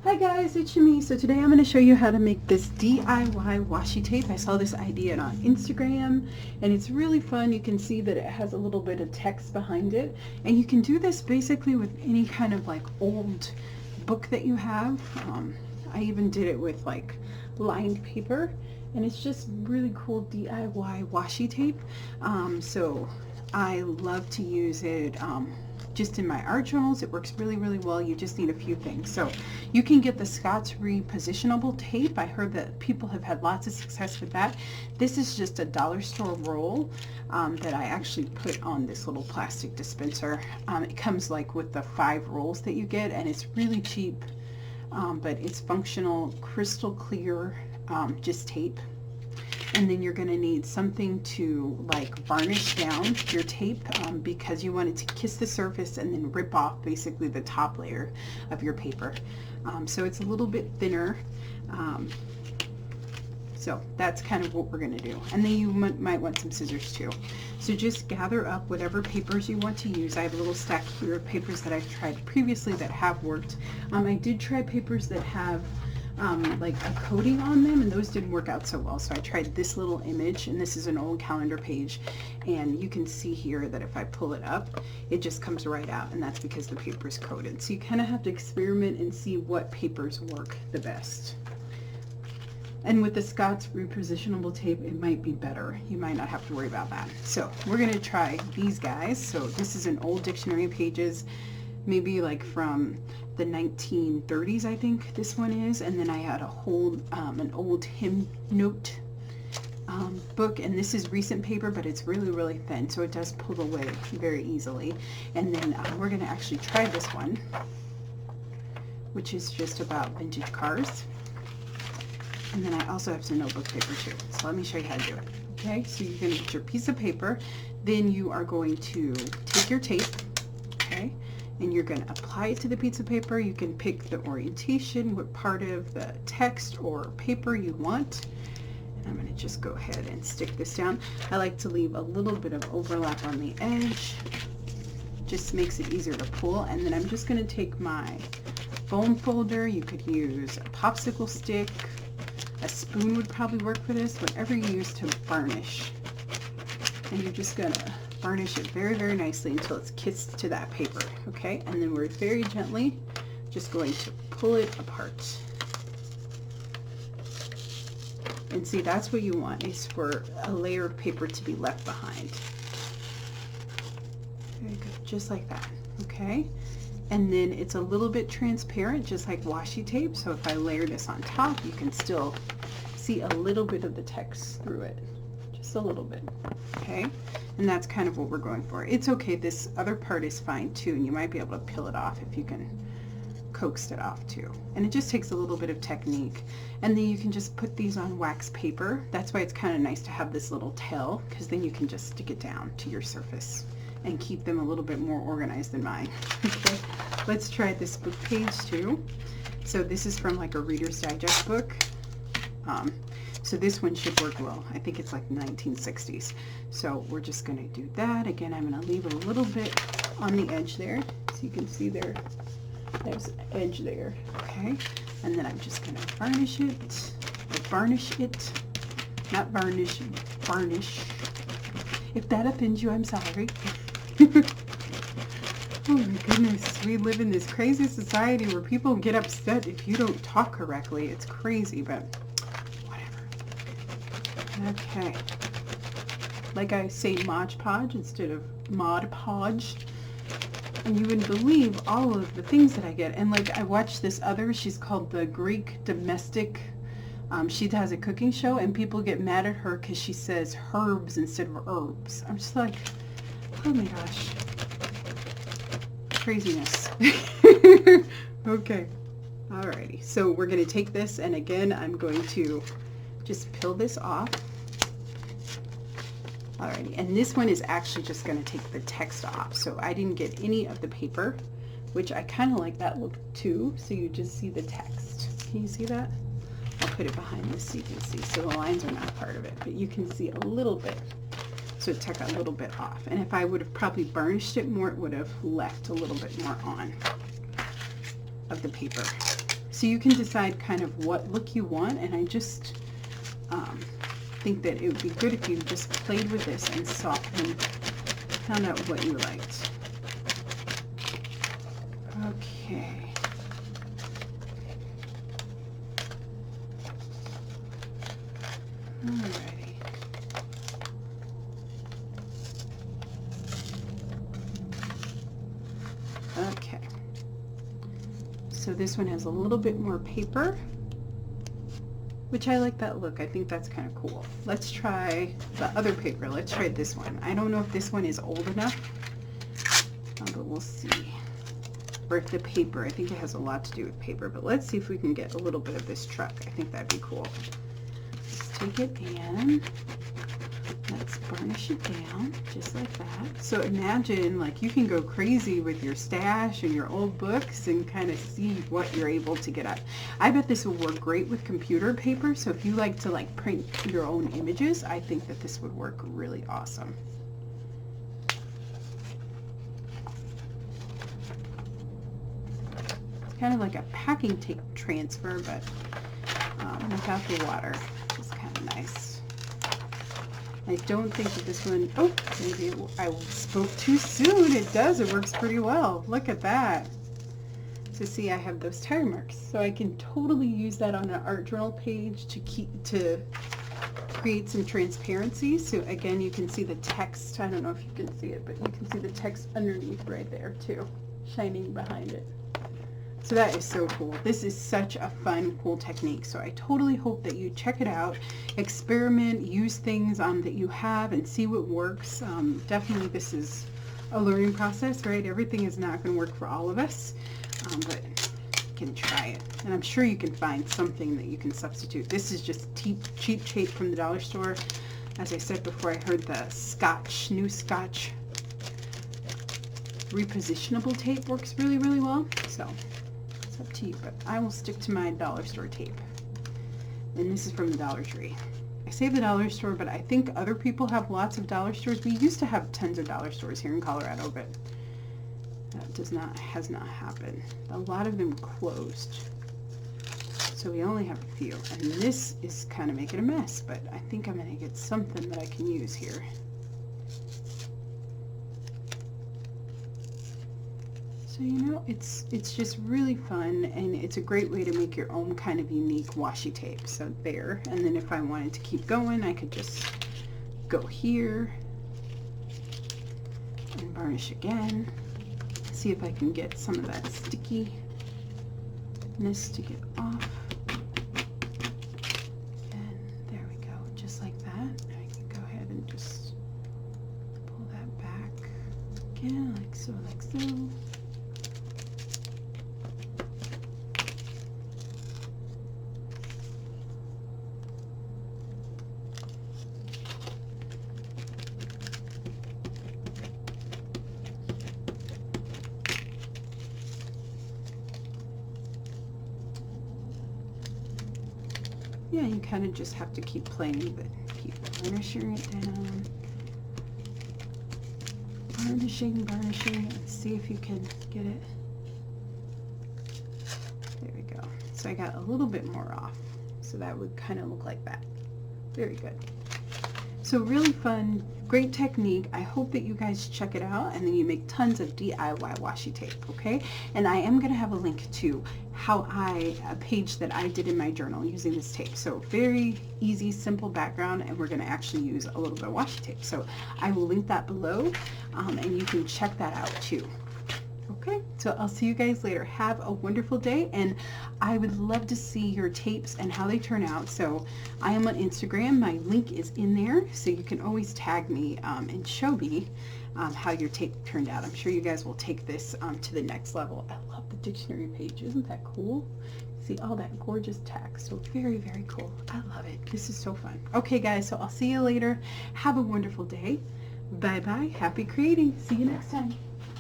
Hi guys, it's Shami. So today I'm going to show you how to make this DIY washi tape. I saw this idea on Instagram and it's really fun. You can see that it has a little bit of text behind it, and you can do this basically with any kind of like old book that you have. I even did it with like lined paper, and it's just really cool DIY washi tape. So I love to use it just in my art journals. It works really well. You just need a few things. So you can get the Scott's repositionable tape. I heard that people have had lots of success with that. This is just a dollar store roll that I actually put on this little plastic dispenser. It comes like with the 5 rolls that you get, and it's really cheap, but it's functional, crystal clear, just tape. And then you're going to need something to like varnish down your tape because you want it to kiss the surface and then rip off basically the top layer of your paper. So it's a little bit thinner. So that's kind of what we're going to do. And then you might want some scissors too. So just gather up whatever papers you want to use. I have a little stack here of papers that I've tried previously that have worked. I did try papers that have like a coating on them, and those didn't work out so well. So I tried this little image, and this is an old calendar page, and you can see here that if I pull it up, it just comes right out, and that's because the paper is coated. So you kind of have to experiment and see what papers work the best. And with the Scott's repositionable tape, it might be better. You might not have to worry about that. So we're going to try these guys. So this is an old dictionary pages, maybe like from the 1930s, I think this one is. And then I had a whole an old hymn note book, and this is recent paper, but it's really thin, so it does pull away very easily. And then we're going to actually try this one, which is just about vintage cars. And then I also have some notebook paper too, so let me show you how to do it. Okay, so you're going to get your piece of paper, then you are going to take your tape, okay, and you're going to apply it to the piece of paper. You can pick the orientation, what part of the text or paper you want. And I'm going to just go ahead and stick this down. I like to leave a little bit of overlap on the edge. Just makes it easier to pull. And then I'm just going to take my foam folder. You could use a popsicle stick. A spoon would probably work for this, whatever you use to varnish. And you're just going to varnish it very nicely until it's kissed to that paper, okay? And then we're very gently just going to pull it apart. And see, that's what you want, is for a layer of paper to be left behind. Very good, just like that, okay? And then it's a little bit transparent, just like washi tape, so if I layer this on top, you can still see a little bit of the text through it. Just a little bit, okay? And that's kind of what we're going for. It's okay, this other part is fine too, and you might be able to peel it off if you can coax it off too. And it just takes a little bit of technique. And then you can just put these on wax paper. That's why it's kind of nice to have this little tail, because then you can just stick it down to your surface and keep them a little bit more organized than mine. Okay, let's try this book page too. So this is from like a Reader's Digest book. So this one should work well. I think it's like 1960s. So we're just going to do that. Again, I'm going to leave a little bit on the edge there, so you can see there's an edge there. Okay, and then I'm just going to varnish it. Not varnish, varnish. If that offends you, I'm sorry. Oh my goodness, we live in this crazy society where people get upset if you don't talk correctly. It's crazy, but okay, like I say Mod Podge instead of Mod Podge, and you wouldn't believe all of the things that I get. And like I watched this other, she's called the Greek Domestic, she has a cooking show, and people get mad at her because she says herbs instead of herbs. I'm just like, oh my gosh, craziness. Okay, alrighty, so we're going to take this, and again I'm going to just peel this off. Alrighty, and this one is actually just going to take the text off, so I didn't get any of the paper, which I kind of like that look too, so you just see the text. Can you see that? I'll put it behind this so you can see, so the lines are not part of it, but you can see a little bit, so it took a little bit off. And if I would have probably burnished it more, it would have left a little bit more on of the paper. So you can decide kind of what look you want, and I just think that it would be good if you just played with this and found out what you liked. Okay. Alrighty. Okay. So this one has a little bit more paper, which I like that look. I think that's kind of cool. Let's try the other paper. Let's try this one. I don't know if this one is old enough, but we'll see. Or if the paper, I think it has a lot to do with paper, but let's see if we can get a little bit of this truck. I think that'd be cool. Let's take it and let's burnish it down just like that. So imagine, like, you can go crazy with your stash and your old books and kind of see what you're able to get up. I bet this will work great with computer paper. So if you like to like print your own images, I think that this would work really awesome. It's kind of like a packing tape transfer, but without the water. It's kind of nice. I don't think that this one, oh, maybe I spoke too soon. It does, it works pretty well. Look at that. So see, I have those tire marks. So I can totally use that on an art journal page to create some transparency. So again, you can see the text. I don't know if you can see it, but you can see the text underneath right there too, shining behind it. So that is so cool. This is such a fun, cool technique. So I totally hope that you check it out, experiment, use things that you have and see what works. Definitely this is a learning process, right? Everything is not going to work for all of us, but you can try it. And I'm sure you can find something that you can substitute. This is just cheap tape from the dollar store. As I said before, I heard the new Scotch repositionable tape works really, really well. So it's up to you, but I will stick to my dollar store tape. And this is from the Dollar Tree. I say the dollar store, but I think other people have lots of dollar stores. We used to have tons of dollar stores here in Colorado, but that has not happened. A lot of them closed. So we only have a few. And this is kind of making a mess, but I think I'm going to get something that I can use here. So, you know, it's just really fun, and it's a great way to make your own kind of unique washi tape. So there, and then if I wanted to keep going, I could just go here and varnish again. See if I can get some of that stickiness to get off. And there we go, just like that. I can go ahead and just pull that back again, like so, like so. Yeah, you kind of just have to keep playing, but keep varnishing it down. Varnishing, and see if you can get it. There we go. So I got a little bit more off. So that would kind of look like that. Very good. So really fun, great technique. I hope that you guys check it out, and then you make tons of DIY washi tape, okay? And I am going to have a link to a page that I did in my journal using this tape. So very easy, simple background, and we're going to actually use a little bit of washi tape. So I will link that below, and you can check that out too. Okay, so I'll see you guys later. Have a wonderful day, and I would love to see your tapes and how they turn out. So I am on Instagram. My link is in there, so you can always tag me and show me how your tape turned out. I'm sure you guys will take this to the next level. I love the dictionary page. Isn't that cool? See all that gorgeous text. So very, very cool. I love it. This is so fun. Okay, guys, so I'll see you later. Have a wonderful day. Bye-bye. Happy creating. See you next time.